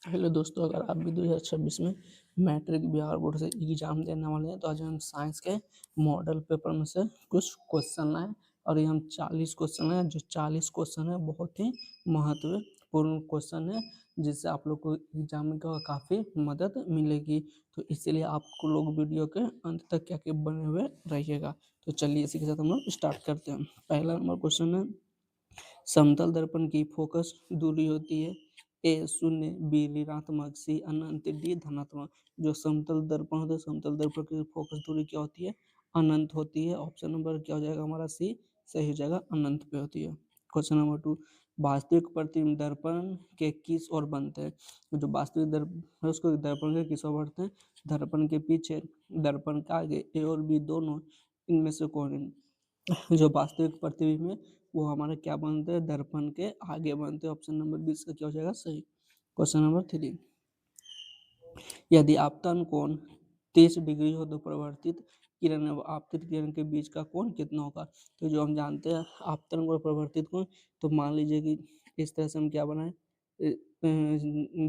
Hello दोस्तों, अगर आप भी 2026 में मैट्रिक बिहार बोर्ड से एग्जाम देने वाले हैं तो आज हम साइंस के मॉडल पेपर में से कुछ क्वेश्चन आए और ये हम 40 क्वेश्चन है। जो 40 क्वेश्चन है बहुत ही महत्वपूर्ण क्वेश्चन है, जिससे आप लोग को एग्जाम में काफ़ी मदद मिलेगी। तो इसीलिए आप लोग वीडियो के अंत तक क्या के बने हुए रहिएगा। तो चलिए इसी के साथ हम लोग स्टार्ट करते हैं। पहला नंबर क्वेश्चन है, समतल दर्पण की फोकस दूरी होती है ए शून्य, बी ऋणात्मक, सी अनंत, डी धनात्मक। जो समतल दर्पण होता है, समतल दर्पण की फोकस दूरी क्या होती है? अनंत होती है। ऑप्शन नंबर क्या हो जाएगा हमारा? सी सही हो जाएगा, अनंत पे होती है। क्वेश्चन नंबर 2, वास्तविक प्रतिबिंब दर्पण के किस ओर बनते हैं? जो वास्तविक दर्पण है उसको दर्पण के किस ओर बढ़ते हैं? दर्पण के पीछे, दर्पण के आगे, ए और बी दोनों, इनमें से कौन है? जो वास्तविक प्रतिबिंब है वो हमारे क्या बनते हैं? दर्पण के आगे बनते हैं। ऑप्शन नंबर 20 का क्या हो जाएगा? सही। क्वेश्चन नंबर 3, यदि आपतन कोण 30 डिग्री हो तो परिवर्तित किरण और आपतित किरण के बीच का कोण कितना होगा? तो जो हम जानते हैं आपतन कोण परिवर्तित कोण, तो मान लीजिए कि इस तरह से हम क्या बनाए,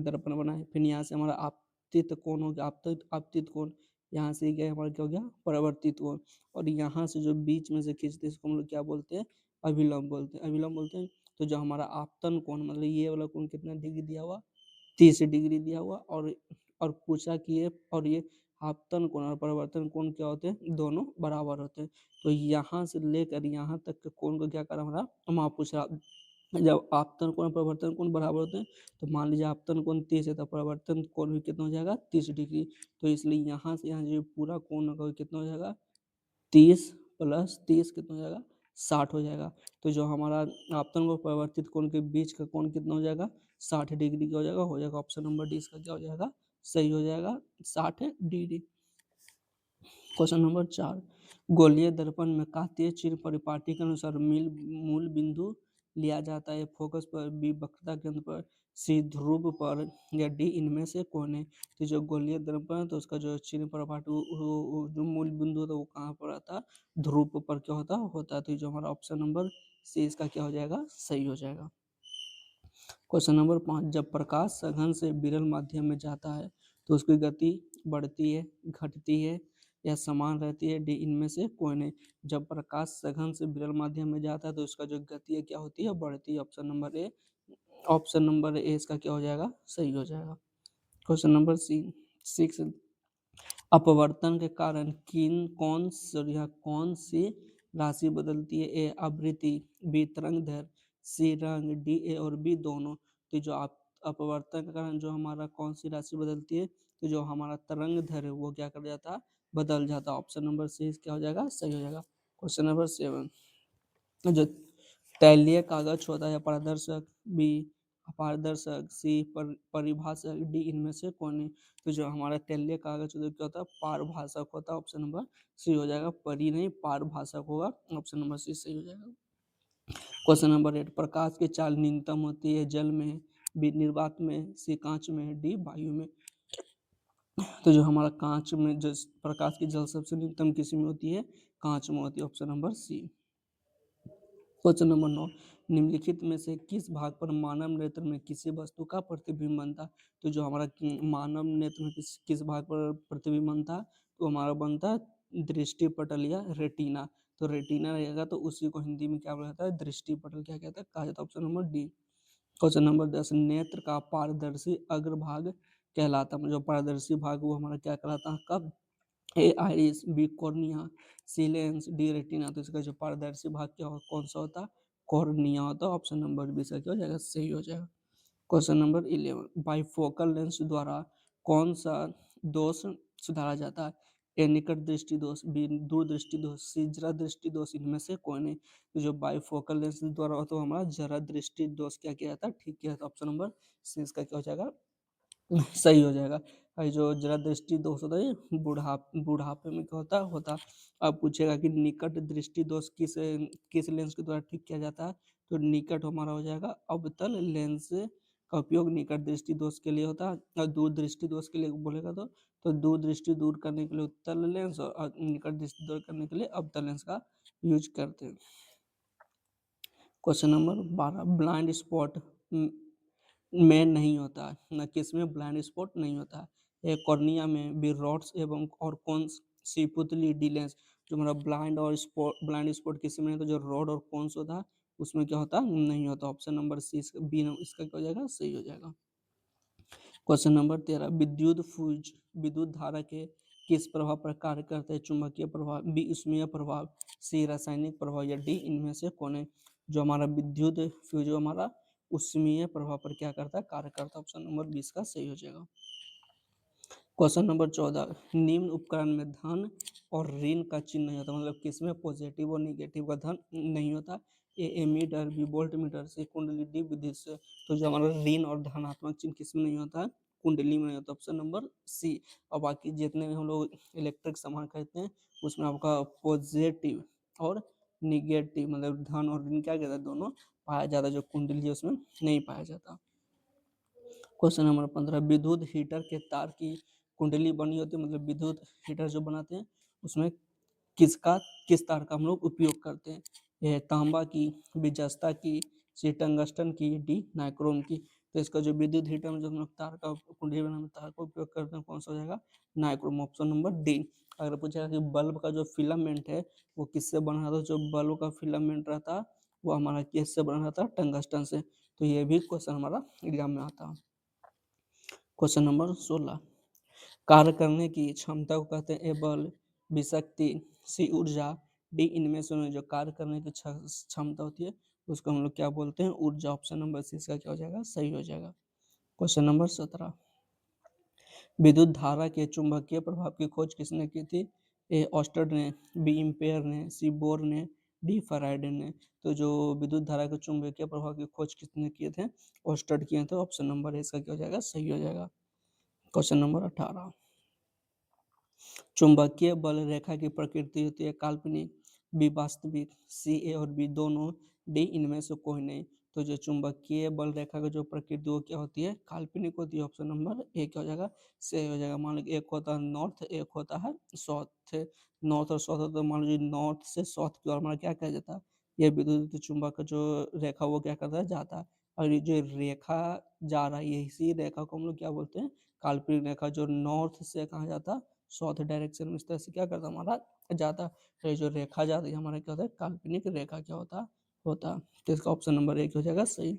दर्पण बनाए, फिर यहाँ से हमारा आपतित कोण हो गया, आपतित आपतित कोण, यहाँ से क्या हमारा क्या हो गया? परिवर्तित कोण। और यहाँ से जो बीच में से खींचते हैं इसको हम लोग क्या बोलते हैं? अभिलंब बोलते हैं, अभिलंब बोलते हैं। तो जो हमारा आपतन कोण मतलब ये वाला कोण कितना डिग्री दिया हुआ? 30 डिग्री दिया हुआ। और पूछा कि ये और ये आपतन कोण और परिवर्तन कोण क्या होते हैं? दोनों बराबर होते हैं। तो यहाँ से लेकर यहाँ तक के कोण को क्या करा हमारा? माप पूछ रहा। जब आपतन कोण और परिवर्तन कोण बराबर होते हैं तो मान लीजिए आपतन कोण 30 है तो परिवर्तन कोण भी कितना हो जाएगा? 30 डिग्री। तो इसलिए यहाँ से यहाँ जो पूरा कोण होगा वो कितना हो जाएगा? 30 प्लस 30 कितना हो जाएगा? 60 हो जाएगा। तो जो हमारा आपतन व परिवर्तित कोण के बीच का कोण कितना हो जाएगा? 60 डिग्री का हो जाएगा। ऑप्शन नंबर डी इसका क्या हो जाएगा? सही हो जाएगा, 60 डिग्री। क्वेश्चन नंबर 4, गोलीय दर्पण में कांतीय चिन्ह परिपाटी के अनुसार मूल बिंदु लिया जाता है। फोकस पर, बी वक्रता केंद्र पर, सी ध्रुव पर, या डी इनमें से कौन है? तो जो गोलीय दर्पण है तो उसका जो चिन्ह परिपाटी जो मूल बिंदु होता है वो कहाँ पर आता है? ध्रुव पर क्या होता है। तो जो हमारा ऑप्शन नंबर सी इसका क्या हो जाएगा? सही हो जाएगा। क्वेश्चन नंबर 5, जब प्रकाश सघन से विरल माध्यम में जाता है तो उसकी गति बढ़ती है, घटती है या समान रहती है? डी इनमें से कौन है? जब प्रकाश सघन से विरल माध्यम में जाता है तो उसका जो गति है क्या होती है? बढ़ती है। Option number A, option number A इसका क्या हो जाएगा? सही हो जाएगा। क्वेश्चन नंबर 6, अपवर्तन के कारण कौन सी राशि बदलती है? ए आवृत्ति, बी तरंग दैर्घ्य, सी रंग, डी ए और बी दोनों। तो जो आप अपवर्तन के कारण जो हमारा कौन सी राशि बदलती है? तो जो हमारा तरंग दैर्घ्य वो क्या कर जाता है? बदल जाता है। ऑप्शन नंबर सी क्या हो जाएगा? सही हो जाएगा। क्वेश्चन नंबर 7, जो तैलीय कागज होता है पारदर्शक, बी अपारदर्शक, सी परिभाषक, डी इनमें से कौन है? तो जो हमारा तैलीय कागज होता है क्या होता है? पारभाषक होता है। ऑप्शन नंबर सी हो जाएगा, परी नहीं पारभाषक होगा। ऑप्शन नंबर सी सही हो जाएगा। क्वेश्चन नंबर 8, प्रकाश की चाल न्यूनतम होती है जल में, बी निर्वात में, सी कांच में, डी वायु में। तो जो हमारा कांच में जो प्रकाश की जल सबसे न्यूनतम किसी में होती है? कांच में होती है। Option number C. Question number 9, निम्नलिखित में से किस भाग पर मानव नेत्र में किसी वस्तु का प्रतिबिंब बनता? तो जो हमारा मानव नेत्र में किस भाग पर प्रतिबिंब बनता? तो हमारा बनता दृष्टि पटल या रेटिना। तो रेटिना रहेगा तो उसी को हिंदी में क्या बोला जाता है? दृष्टि पटल क्या कहता है? कहा जाता है। Option number D. Question number 10, नेत्र का पारदर्शी अग्रभाग कहलाता है। जो पारदर्शी भाग वो हमारा क्या कहलाता है? कब? ए आइरिस, बी कॉर्निया, सी लेंस, डी रेटिना। तो इसका जो पारदर्शी भाग क्या हो कौन सा होता? कॉर्निया होता है। ऑप्शन नंबर बी इसका क्या हो जाएगा? सही हो जाएगा। क्वेश्चन नंबर 11, बाइफोकल लेंस द्वारा कौन सा दोष सुधारा जाता है? ए निकट दृष्टि दोष, बी दूर दृष्टि दोष, सी जरा दृष्टि दोष, इनमें से कौन है? तो जो बाइफोकल लेंस द्वारा होता है हमारा जरा दृष्टि दोष क्या किया जाता है? ठीक किया जाता है। ऑप्शन नंबर सी इसका क्या हो जाएगा? सही हो जाएगा। और जो जरा दृष्टि दोष होता है ये बुढ़ापे में क्या होता। अब पूछेगा कि निकट दृष्टि दोष किस लेंस के द्वारा ठीक किया जाता है? तो निकट हमारा हो जाएगा अवतल लेंस का उपयोग निकट दृष्टि दोष के लिए होता है। और दूर दृष्टि दोष के लिए बोलेगा तो दूर दृष्टि दूर करने के लिए उत्तल लेंस और निकट दृष्टि दूर करने के लिए अवतल लेंस का यूज करते हैं। क्वेश्चन नंबर 12, ब्लाइंड स्पॉट में नहीं होता है, न किसमें ब्लाइंड स्पॉट नहीं होता है। ए कॉर्निया में भी रॉड्स एवं और कौन सी पुतली डी लेंस, जो हमारा ब्लाइंड स्पॉट किसी में नहीं, तो जो रॉड और कौन होता है उसमें क्या होता है, नहीं होता। ऑप्शन नंबर सी बी इसका क्या हो जाएगा, सही हो जाएगा। क्वेश्चन नंबर 13, विद्युत धारा के किस प्रभाव पर कार्य करते हैं? चुंबकीय प्रभाव, बी ऊष्मीय प्रभाव, सी रासायनिक प्रभाव या डी इनमें से कौन है? जो हमारा विद्युत फ्यूज हमारा ऊष्मीय प्रभाव पर क्या करता है, कार्य करता है। ऑप्शन नंबर 20 का सही हो जाएगा। क्वेश्चन नंबर 14, निम्न उपकरण में धन और ऋण का चिन्ह नहीं होता, मतलब किसमें पॉजिटिव और निगेटिव का धन नहीं होता? ए एमीटर, बी वोल्ट मीटर, सी कुंडली, डी विद्युत से। तो जो हमारा ऋण और धनात्मक चिन्ह किसमें नहीं होता है, कुंडली में नहीं होता। Option number C. और बाकी जितने भी हम लोग इलेक्ट्रिक सामान खरीदते हैं उसमें आपका पॉजिटिव और निगेटिव मतलब धन और ऋण क्या कहता है, दोनों पाया जाता है, जो कुंडली है उसमें नहीं पाया जाता। क्वेश्चन नंबर 15, विद्युत हीटर के तार की कुंडली बनी होती है, मतलब विद्युत हीटर जो बनाते हैं उसमें किस तार का हम लोग उपयोग करते हैं? यह तांबा की, बी जस्ता की, सी टंगस्टन की, डी नाइक्रोम की। तो इसका जो विद्युत हीटर में जो हम लोग तार का कुंडली बनाने में तार का उपयोग करते हैं कौन सा हो जाएगा, नाइक्रोम। Option number D. अगर पूछा कि बल्ब का जो फिलामेंट है वो किससे बना रहता है, जो बल्ब का फिलामेंट रहता है वो हमारा किससे बना रहता है, टंगस्टन से। तो ये भी क्वेश्चन हमारा एग्जाम में आता है। क्वेश्चन नंबर 16, कार्य करने की क्षमता को कहते हैं ए बल, बी शक्ति, सी ऊर्जा, डी इनमें से जो कार्य करने की क्षमता होती है उसको हम लोग क्या बोलते हैं, ऊर्जा। ऑप्शन नंबर सी इसका क्या हो जाएगा, सही हो जाएगा। क्वेश्चन नंबर 17, विद्युत धारा के चुंबकीय प्रभाव की खोज किसने की थी? ए ऑस्टर्ड ने, बी इम्पेयर ने, सी बोर ने, डी फैराडे ने। तो जो विद्युत धारा के चुंबकीय प्रभाव की खोज किसने किए थे, ऑस्टर्ड किए थे। ऑप्शन नंबर इसका क्या हो जाएगा, सही हो जाएगा। क्वेश्चन नंबर 18, चुंबकीय बल रेखा की प्रकृति होती है काल्पनिक, बी वास्तविक, सी ए और बी दोनों, डी इनमें से कोई नहीं। तो जो चुंबकीय बल रेखा की जो प्रकृति वो क्या होती है, काल्पनिक होती है। ऑप्शन नंबर ए क्या हो जाएगा, सही हो जाएगा। मान लो एक होता है नॉर्थ, एक होता है साउथ। नॉर्थ और साउथ होता है, मान लीजिए नॉर्थ से साउथ की ओर हमारा क्या कहा जाता है, ये विद्युत चुंबक का जो रेखा वो क्या करता है, जाता है। और ये जो रेखा जा रहा है इसी रेखा को हम लोग क्या बोलते हैं, काल्पनिक रेखा। जो नॉर्थ से कहा जाता है साउथ डायरेक्शन में, इस तरह से क्या करता है हमारा जाता है। तो ये जो रेखा जाती है हमारा क्या होता है, काल्पनिक रेखा क्या होता है। तो इसका ऑप्शन नंबर एक हो जाएगा सही।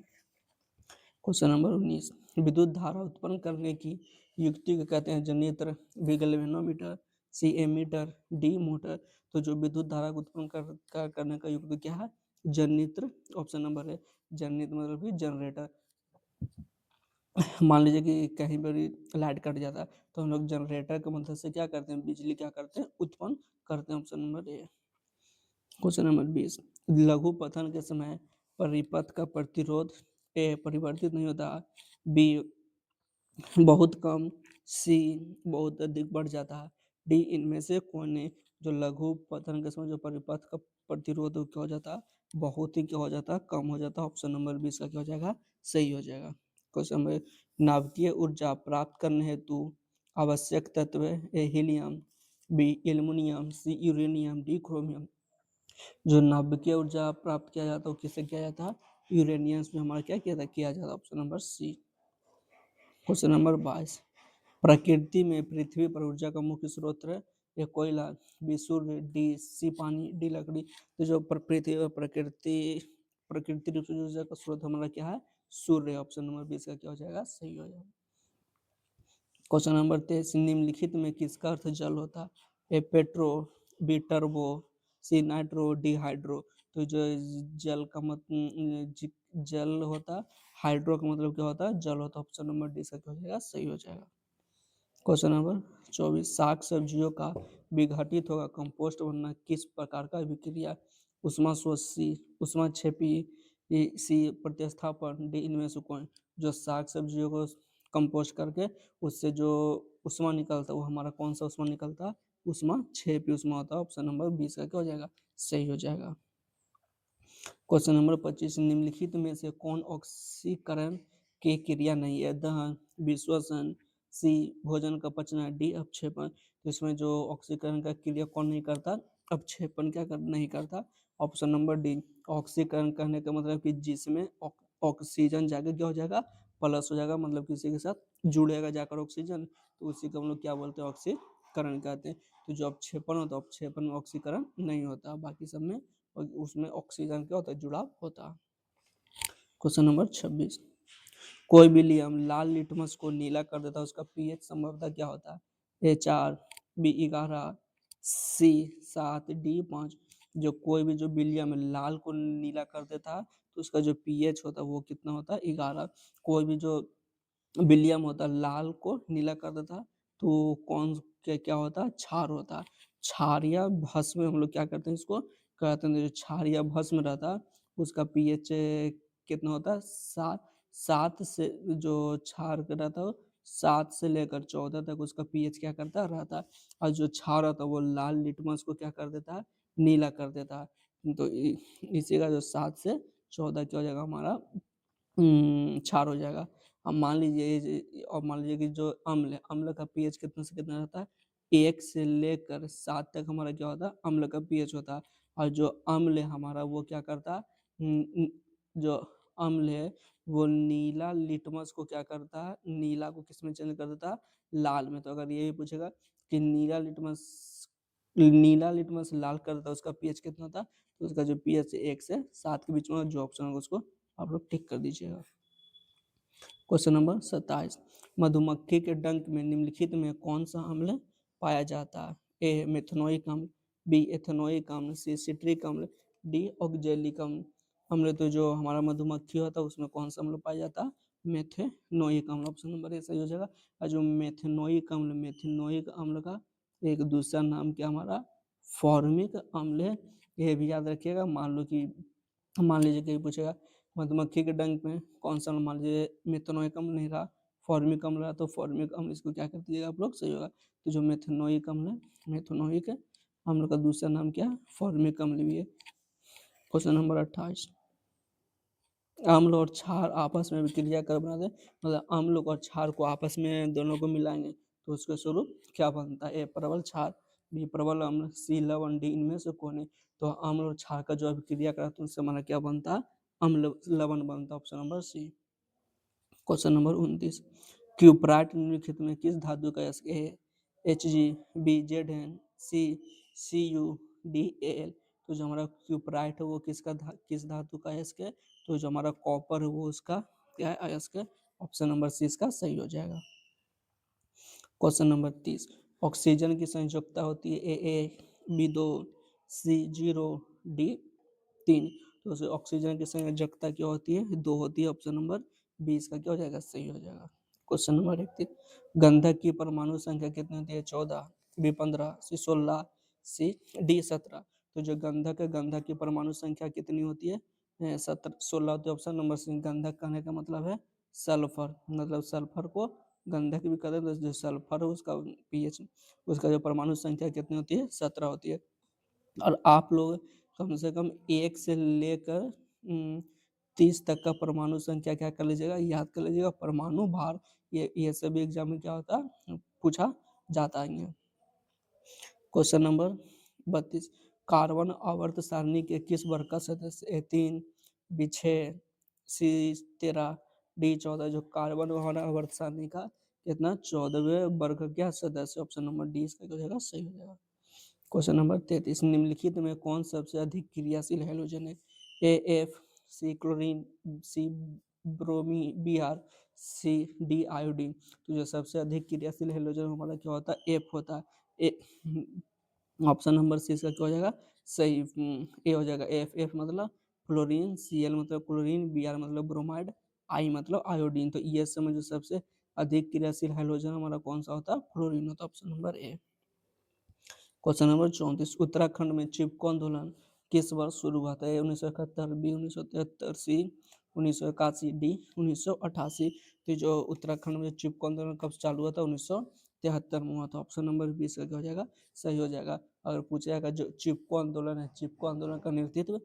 क्वेश्चन नंबर 19, विद्युत धारा उत्पन्न करने की युक्ति को कहते हैं जनित्र, बी गैल्वेनोमीटर, सी एमीटर, डी मोटर। तो जो विद्युत धारा को उत्पन्न करने का युक्ति क्या है, जनित्र। ऑप्शन नंबर है, जनित्र मतलब कि जनरेटर। मान लीजिए कि कहीं पर लाइट कट जाता है तो हम लोग जनरेटर की मदद से क्या करते हैं, बिजली क्या करते हैं, उत्पन्न करते हैं। Option number A. Question number 20, लघु पतन के समय परिपथ का प्रतिरोध ए परिवर्तित नहीं होता, बी बहुत कम, सी बहुत अधिक बढ़ जाता है, डी इनमें से कौन नहीं। जो लघु पतन के समय जो परिपथ का प्रतिरोध क्या हो जाता है, बहुत ही क्या हो जाता है, कम हो जाता है। ऑप्शन नंबर 20 का क्या हो जाएगा, सही हो जाएगा। क्वेश्चन नंबर, नाभिकीय ऊर्जा प्राप्त करने हेतु आवश्यक तत्व ए हीलियम, बी एल्युमिनियम, सी यूरेनियम, डी क्रोमियम। जो नाभिकीय ऊर्जा प्राप्त किया जाता है वो किससे किया जाता है, यूरेनियम में हमारा किया जाता है। Option number C. Question number 22, प्रकृति में पृथ्वी पर ऊर्जा का मुख्य स्रोत है ए कोयला, बी सूर्य, डी सी पानी, डी लकड़ी। तो जो पृथ्वी और प्रकृति रूप से ऊर्जा का स्रोत हमारा क्या है, सूर्य। ऑप्शन नंबर 20 का क्या हो जाएगा, सही हो जाएगा। क्वेश्चन नंबर 23, निम्नलिखित में किसका अर्थ जल होता है, ए पेट्रो, बी टर्बो, सी नाइट्रो, डी हाइड्रो। तो जो जल का जल होता है, हाइड्रो का मतलब क्या होता है, जल होता है। ऑप्शन नंबर डी इसका क्या हो जाएगा, सही हो जाएगा। क्वेश्चन नंबर 24, साग सब्जियों का विघटित होगा कंपोस्ट बनना किस प्रकार का विक्रिया, उष्माशोषी, उष्माक्षेपी, सी प्रतिस्थापन, डी इनमें से कौन। जो साग सब्जियों को कंपोस्ट करके उससे जो उष्मा निकलता है वो हमारा कौन सा उष्मा निकलता है, उष्माक्षेपी उष्मा होता है। ऑप्शन नंबर 20 का क्या हो जाएगा, सही हो जाएगा। क्वेश्चन नंबर 25, निम्नलिखित में से कौन ऑक्सीकरण की क्रिया नहीं है, दहन, विश्वसन, सी भोजन का पचना, डी अपक्षेपण। तो इसमें जो ऑक्सीकरण का क्रिया कौन नहीं करता, अपक्षेपण नहीं करता। Option number D. ऑक्सीकरण कहने का मतलब कि जिसमें ऑक्सीजन जाके क्या हो जाएगा, प्लस हो जाएगा, मतलब किसी के साथ जुड़ेगा जाकर ऑक्सीजन, तो उसी को हम लोग क्या बोलते हैं, ऑक्सीकरण कहते हैं। तो जो अपक्षेपण होता है, अपक्षेपण में ऑक्सीकरण नहीं होता, बाकी सब में और उसमें ऑक्सीजन क्या होता है, जुड़ाव होता है। क्वेश्चन नंबर 26, कोई भी लियम लाल लिटमस को नीला कर देता है, उसका पीएच संभवतः क्या होता है, ए 4, बी 11, सी 7, डी 5। जो कोई भी जो विलियम लाल को नीला कर देता है तो उसका जो पीएच होता है वो कितना होता है, 11। कोई भी जो विलियम होता है लाल को नीला कर देता है तो कौन क्या होता है, क्षार होता है। क्षार या भस्म में हम लोग क्या करते हैं, इसको कहते हैं जो क्षार या भस्म रहता है उसका पीएच कितना होता है, 7। 7 से जो क्षार का रहता है 7 से लेकर 14 तक उसका पीएच क्या करता है, रहता है। और जो क्षार होता है वो लाल लिटमस को क्या कर देता है, नीला कर देता है। तो इसी का जो 7 से 14 क्या हो जाएगा हमारा, क्षार हो जाएगा। अब मान लीजिए और मान लीजिए कि जो अम्ल है, अम्ल का पीएच कितना से कितना रहता है, 1 से लेकर 7 तक हमारा क्या होता है, अम्ल का पीएच होता है। और जो अम्ल है हमारा वो क्या करता है, जो अम्ल है वो नीला लिटमस को क्या करता है, नीला को किस में चेंज कर देता है, लाल में। तो अगर ये भी पूछेगा कि नीला लिटमस लाल कर देता है उसका पीएच कितना होता है, तो उसका जो पीएच 1 से 7 के बीच में जो ऑप्शन होगा उसको आप लोग टिक कर दीजिएगा। क्वेश्चन नंबर 27, मधुमक्खी के डंक में निम्नलिखित में कौन सा अम्ल पाया जाता है, ए मेथनोइक अम्ल, बी एथेनोइक अम्ल, सी सिट्रिक अम्ल, डी ऑक्जेलिक अम्ल। अम्ल तो जो हमारा मधुमक्खी होता है उसमें कौन सा अम्ल पाया जाता है, मेथेनोइक अम्ल, ऑप्शन नंबर ए सही हो जाएगा। और जो मेथेनोइक अम्ल का एक दूसरा नाम क्या हमारा, फॉर्मिक अम्ल है। ये भी याद रखिएगा। मान लीजिए कि पूछेगा मधुमक्खी के डंक में कौन सा, मान लीजिए मेथनोइक अम्ल नहीं रहा, फॉर्मिक अम्ल रहा, तो फॉर्मिक अम्ल इसको क्या कर दीजिएगा आप लोग, सही होगा। तो जो मेथनोइक अम्ल है, मेथनोइक अम्ल का दूसरा नाम क्या है, फॉर्मिक अम्ल भी है। क्वेश्चन नंबर 28, अम्ल और क्षार आपस में क्रिया कर बनाते हैं, मतलब अम्ल और क्षार को आपस में दोनों को मिलाएंगे तो उसका स्वरूप क्या बनता है, ए प्रबल क्षार, बी प्रबल अम्ल, सी लवण, डी इनमें से कौन है। तो अम्ल और क्षार का जो अभिक्रिया कराते हैं उससे हमारा क्या बनता है, अम्ल लवण बनता है, option number C. Question number 29, cuprite निम्नलिखित में किस धातु का यस्क है, H G, B Z N, C U, D A L. तो जो हमारा क्यूपराइट है वो किस धातु का अयस्क है, तो जो हमारा कॉपर है वो उसका क्या है, अयस्क है, ऑप्शन नंबर सी इसका सही हो जाएगा। क्वेश्चन नंबर 30, ऑक्सीजन की संयोजकता होती है ए बी 2, सी 0, डी 3। तो ऑक्सीजन की संयोजकता क्या होती है, 2 होती है, ऑप्शन नंबर बी इसका क्या हो जाएगा, सही हो जाएगा। क्वेश्चन नंबर 31, गंधक की परमाणु संख्या कितनी होती है, 14, बी 15, सी 16, सी डी 17। तो जो गंधक है, गंधक की परमाणु संख्या कितनी होती है, 16 होती है, ऑप्शन नंबर सी। गंधक कहने का मतलब है सल्फर, मतलब सल्फर को गंधक भी कहते हैं। तो जो सल्फर है उसका पीएच, उसका जो परमाणु संख्या कितनी होती है, 17 होती है। और आप लोग कम से कम 1 से लेकर 30 तक का परमाणु संख्या क्या कर लीजिएगा, याद कर लीजिएगा। परमाणु भार ये सभी एग्जाम में क्या होता है, पूछा जाता है। क्वेश्चन नंबर 32, कार्बन आवर्त सारणी के किस वर्ग का सदस्य, ए 3, बी 6, सी 13, डी 14। जो कार्बन हमारा आवर्त सारणी का कितना 14वें वर्ग का क्या सदस्य, ऑप्शन नंबर डी इसका क्या हो जाएगा, सही हो जाएगा। क्वेश्चन नंबर 33, निम्नलिखित में कौन सबसे अधिक क्रियाशील हैलोजन है, A F, C chlorine, C bromine B R, C D iodine. तो जो सबसे अधिक क्रियाशील हैलोजन हमारा क्या होता है, एफ होता है। ऑप्शन नंबर सी इसका क्या हो जाएगा, सही, ए हो जाएगा। एफ एफ मतलब फ्लोरीन, सी एल मतलब क्लोरीन, बी आर मतलब ब्रोमाइड, आई मतलब आयोडीन। तो ई एस में जो सबसे अधिक क्रियाशील हैलोजन हमारा कौन सा होता है, फ्लोरीन होता है, option number A. Question number 34, Uttarakhand में चिपको आंदोलन किस वर्ष शुरू हुआ था, 1971, बी 1973, सी 1981, डी 1988। तो जो उत्तराखंड में चिपको आंदोलन कब चालू हुआ था, 1973 में हुआ था, ऑप्शन नंबर 20 का क्या हो जाएगा, सही हो जाएगा। अगर पूछा जाएगा जो चिपको आंदोलन है, चिपको आंदोलन का नेतृत्व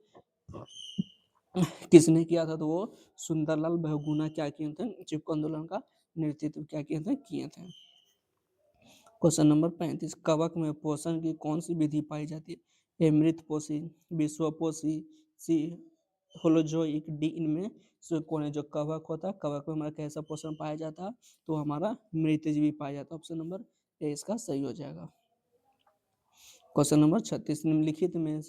किसने किया था, तो वो सुंदरलाल बहुगुणा क्या किए थे, चिपको आंदोलन का नेतृत्व क्या किए थे। क्वेश्चन नंबर 35, कवक में पोषण की कौन सी विधि पाई जाती है, ए मृत पोषी, विश्व पोषी, सी होलोजोइक, डी इनमें से कौन है? जो कवक होता है, कवक में हमारा कैसा पोषण पाया जाता है? तो हमारा मृतजीवी पाया जाता है। ऑप्शन नंबर ए इसका सही हो जाएगा। क्वेश्चन नंबर 36, निम्नलिखित में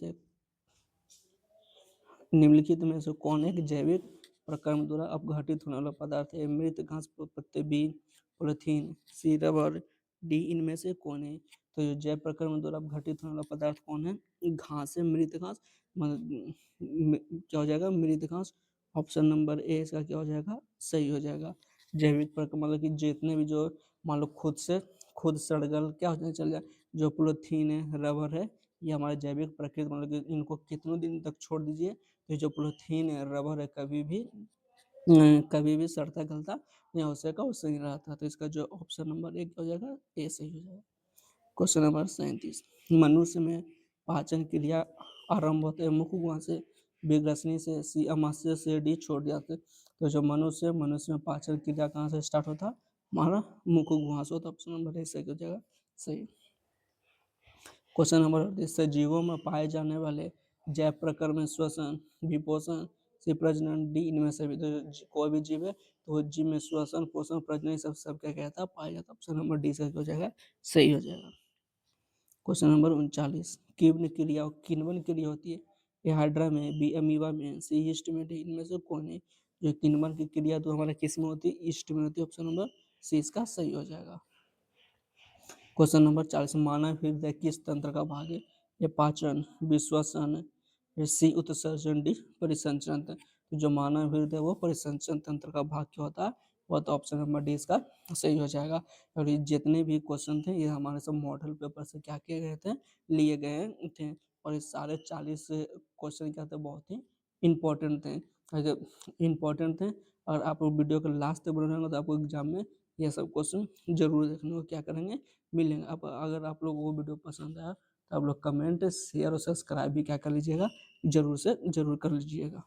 से कौन एक जैविक प्रक्रम द्वारा अपघटित होने वाला पदार्थ है? मृत घास, पत्ते, बीज, पॉलिथीन, सी रबर, डी इनमें से कौन है? तो जो जैव प्रक्रम द्वारा अपघटित होने वाला पदार्थ कौन है? घास है, मृत घास। क्या हो जाएगा? मृत घास। ऑप्शन नंबर ए इसका क्या हो जाएगा? सही हो जाएगा। जैविक प्रक्रम मतलब कि जितने भी जो मान लो खुद सड़गल क्या हो जाए चल जाए, जो पॉलिथीन है, रबर है, ये हमारे जैविक प्रकृति मतलब कि इनको कितनों दिन तक छोड़ दीजिए तो जो पॉलिथीन है, रबर है, कभी भी सड़ता गलता नहीं हो सकेगा और सही रहता है। तो इसका जो ऑप्शन नंबर एक हो जाएगा, ए सही हो जाएगा। क्वेश्चन नंबर 37, मनुष्य में पाचन क्रिया आरंभ होते हैं मुख गुहा से, बी ग्रसनी से, सी अमाशय से, डी छोड़ से। तो जो मनुष्य में पाचन क्रिया कहाँ से स्टार्ट होता है? हमारा मुख गुहा से होता है। ऑप्शन नंबर ए सही हो जाएगा, सही। क्वेश्चन नंबर 38, सजीवों में पाए जाने वाले जैव प्रकार में श्वसन, विपोषण, से प्रजनन, डी इनमें से भी। तो कोई भी जीव है तो वो जीव में श्वसन, पोषण, प्रजनन सब क्या कहता है? पाया जाता है। ऑप्शन नंबर डी से हो जाएगा, सही हो जाएगा। क्वेश्चन नंबर 39, किण्वन क्रिया होती है? ए हाइड्रा में, बी अमीबा में, सी ईस्ट में, डी इनमें से कौन है? जो किण्वन की क्रिया तो हमारा किस में होती है? ईस्ट में होती है। ऑप्शन नंबर सी इसका सही हो जाएगा। क्वेश्चन नंबर 40, मानव हृदय किस तंत्र का भाग है? ये पाचन, विश्वसन, सी उत्सर्जन, डी परिसंचरण तंत्र। तो जो मानव हृदय वो परिसंचरण तंत्र का भाग क्या होता है? वो तो ऑप्शन नंबर डी इसका सही हो जाएगा। और ये जितने भी क्वेश्चन थे ये हमारे सब मॉडल पेपर से क्या किए गए थे? लिए गए थे। और ये सारे 40 क्वेश्चन क्या थे? बहुत ही इंपॉर्टेंट थे। अगर इंपॉर्टेंट थे और आप वीडियो को लास्ट तक बने रहेंगे तो आपको एग्जाम में ये सब क्वेश्चन जरूर देखने को क्या करेंगे? मिलेंगे। अब अगर आप लोगों को वीडियो पसंद आया तो आप लोग कमेंट, शेयर और सब्सक्राइब भी क्या कर लीजिएगा? जरूर से जरूर कर लीजिएगा।